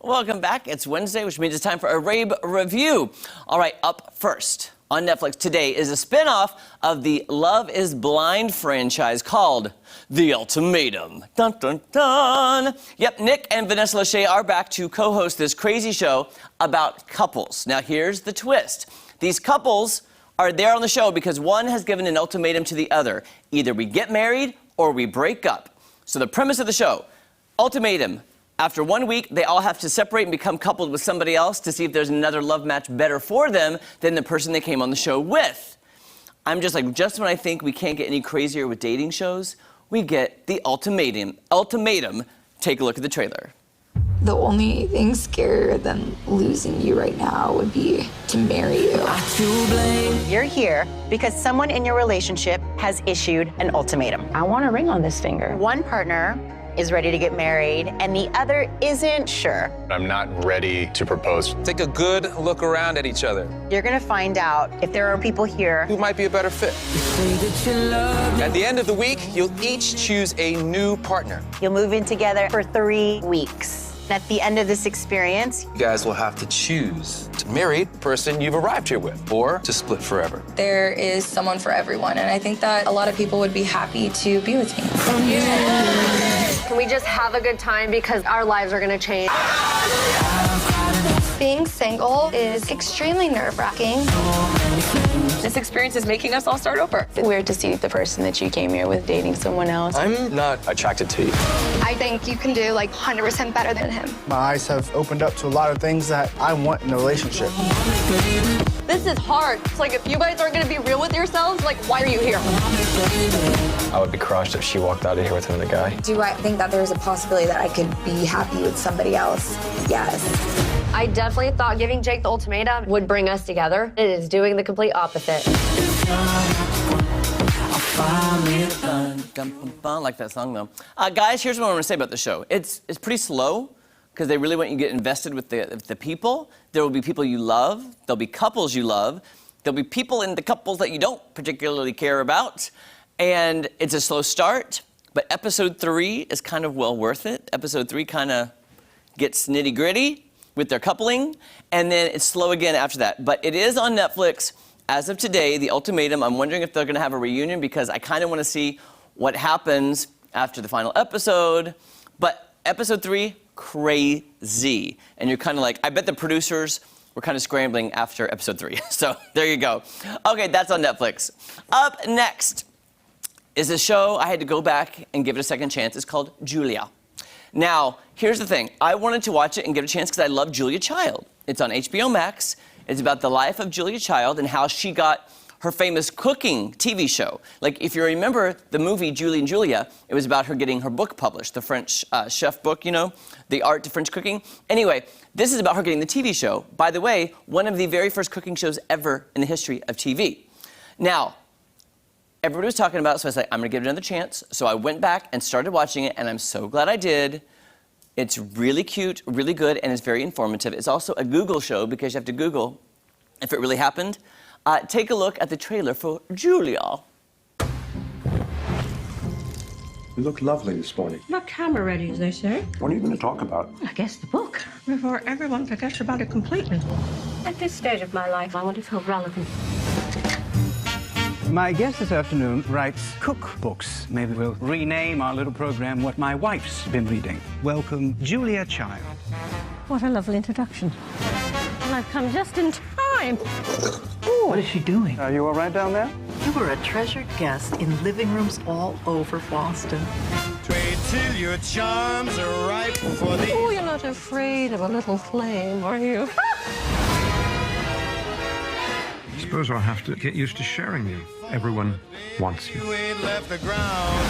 Welcome back. It's Wednesday, which means it's time for a rave review. All right, up first on Netflix today is a spin-off of the Love is Blind franchise called The Ultimatum. Dun, dun, dun. Yep, Nick and Vanessa Lachey are back to co-host this crazy show about couples. Now, here's the twist. These couples are there on the show because one has given an ultimatum to the other. Either we get married or we break up. So the premise of the show, ultimatum. After 1 week, they all have to separate and become coupled with somebody else to see if there's another love match better for them than the person they came on the show with. I'm just like, just when I think we can't get any crazier with dating shows, we get the ultimatum. Take a look at the trailer. The only thing scarier than losing you right now would be to marry you. You're here because someone in your relationship has issued an ultimatum. I want a ring on this finger. One partner is ready to get married and the other isn't sure. I'm not ready to propose. Take a good look around at each other. You're gonna find out if there are people here Who might be a better fit? At the end of the week, you'll each choose a new partner. You'll move in together for 3 weeks. At the end of this experience, You guys will have to choose to marry the person you've arrived here with, or to split forever. There is someone for everyone, and I think that a lot of people would be happy to be with me. Can we just have a good time because our lives are gonna change? Being single is extremely nerve-wracking. This experience is making us all start over. It's weird to see the person that you came here with dating someone else. I'm not attracted to you. I think you can do like 100% better than him. My eyes have opened up to a lot of things that I want in a relationship. This is hard. It's like if you guys aren't gonna be real with yourselves, like why are you here? I would be crushed if she walked out of here with another guy. Do I think that there's a possibility that I could be happy with somebody else? Yes. I definitely thought giving Jake the ultimatum would bring us together. It is doing the complete opposite. I like that song, though. Guys, here's what I want to say about the show. It's pretty slow, because they really want you to get invested with the people. There will be people you love. There'll be couples you love. There'll be people in the couples that you don't particularly care about. And it's a slow start, but episode 3 is kind of well worth it. Episode 3 kind of gets nitty-gritty with their coupling, and then it's slow again after that. But it is on Netflix as of today, The Ultimatum. I'm wondering if they're gonna have a reunion because I kind of want to see what happens after the final episode. But episode 3, crazy. And you're kind of like, I bet the producers were kind of scrambling after episode 3. So there you go. Okay, that's on Netflix. Up next is a show I had to go back and give it a second chance. It's called Julia. Now, here's the thing. I wanted to watch it and give it a chance because I love Julia Child. It's on HBO Max. It's about the life of Julia Child and how she got her famous cooking TV show. Like, if you remember the movie Julie and Julia, it was about her getting her book published, the French chef book, you know, The Art to French Cooking. Anyway, this is about her getting the TV show. By the way, one of the very first cooking shows ever in the history of TV. Now, everybody was talking about it, so I said, I'm gonna give it another chance. So I went back and started watching it, and I'm so glad I did. It's really cute, really good, and it's very informative. It's also a Google show because you have to Google if it really happened. Take a look at the trailer for Julia. You look lovely this morning. Not camera ready, as they say. What are you going to talk about? I guess the book. Before everyone forgets about it completely. At this stage of my life, I want to feel relevant. My guest this afternoon writes cookbooks. Maybe we'll rename our little program What My Wife's Been Reading. Welcome, Julia Child. What a lovely introduction. And I've come just in time. What is she doing? Are you all right down there? You were a treasured guest in living rooms all over Boston. Wait till your charms are ripe for the... Oh, you're not afraid of a little flame, are you? I suppose I'll have to get used to sharing you. Everyone wants you. You ain't left the ground.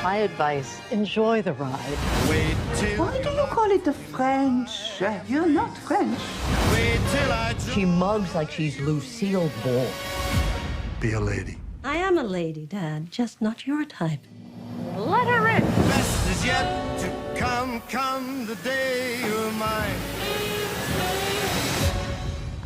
My advice, enjoy the ride. Wait till... Why do you call it the French chef? You're not French. Wait till I... She mugs like she's Lucille Ball. Be a lady. I am a lady, Dad, just not your type. Let her in. Best is yet to come the day you're mine.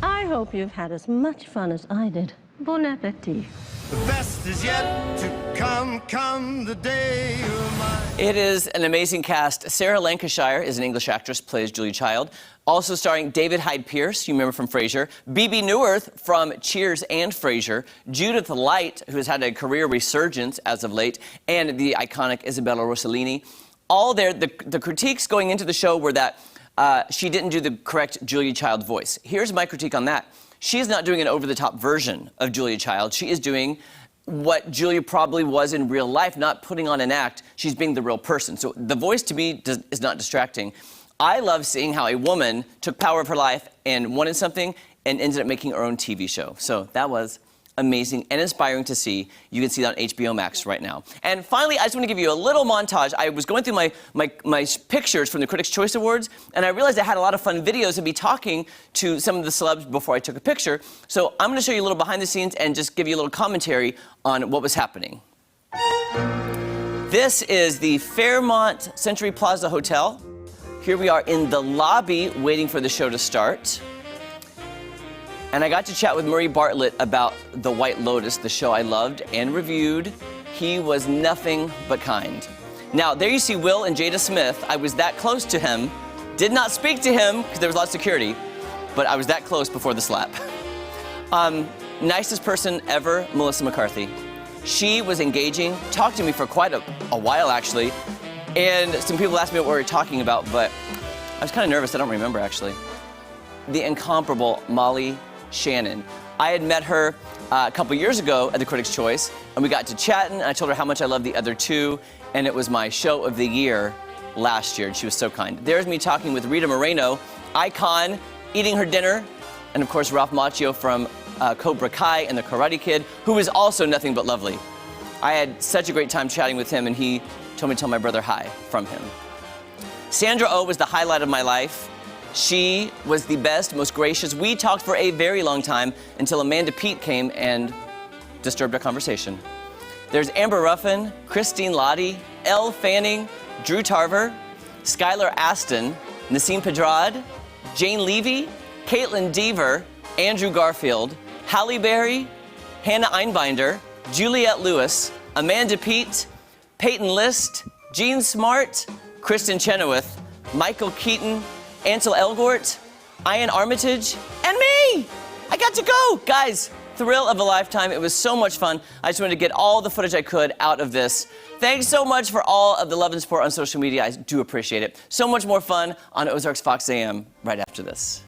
I hope you've had as much fun as I did. Bon appetit. The best is yet to come, come the day of my... It is an amazing cast. Sarah Lancashire is an English actress, plays Julia Child. Also starring David Hyde Pierce, you remember from Frasier, Bebe Neuwirth from Cheers and Frasier, Judith Light, who has had a career resurgence as of late, and the iconic Isabella Rossellini. All there, the critiques going into the show were that she didn't do the correct Julia Child voice. Here's my critique on that. She is not doing an over-the-top version of Julia Child. She is doing what Julia probably was in real life, not putting on an act. She's being the real person. So the voice, to me, is not distracting. I love seeing how a woman took power of her life and wanted something and ended up making her own TV show. So that was amazing and inspiring to see. You can see that on HBO Max right now. And finally, I just want to give you a little montage. I was going through my pictures from the Critics' Choice Awards, and I realized I had a lot of fun videos of me talking to some of the celebs before I took a picture. So I'm going to show you a little behind the scenes and just give you a little commentary on what was happening. This is the Fairmont Century Plaza Hotel. Here we are in the lobby waiting for the show to start. And I got to chat with Murray Bartlett about The White Lotus, the show I loved and reviewed. He was nothing but kind. Now, there you see Will and Jada Smith. I was that close to him. Did not speak to him because there was a lot of security, but I was that close before the slap. Nicest person ever, Melissa McCarthy. She was engaging, talked to me for quite a while, actually. And some people asked me what we were talking about, but I was kind of nervous. I don't remember, actually. The incomparable Molly Shannon. I had met her a couple years ago at the Critics' Choice, and we got to chatting, and I told her how much I loved the other two, and it was my show of the year last year, and she was so kind. There's me talking with Rita Moreno, icon, eating her dinner, and of course Ralph Macchio from Cobra Kai and The Karate Kid, who is also nothing but lovely. I had such a great time chatting with him, and he told me to tell my brother hi from him. Sandra Oh was the highlight of my life. She was the best, most gracious. We talked for a very long time until Amanda Peet came and disturbed our conversation. There's Amber Ruffin, Christine Lottie, Elle Fanning, Drew Tarver, Skylar Aston, Nassim Pedrad, Jane Levy, Caitlin Deaver, Andrew Garfield, Halle Berry, Hannah Einbinder, Juliette Lewis, Amanda Peet, Peyton List, Jean Smart, Kristen Chenoweth, Michael Keaton, Ansel Elgort, Ian Armitage, and me! I got to go! Guys, thrill of a lifetime. It was so much fun. I just wanted to get all the footage I could out of this. Thanks so much for all of the love and support on social media. I do appreciate it. So much more fun on Ozarks Fox AM right after this.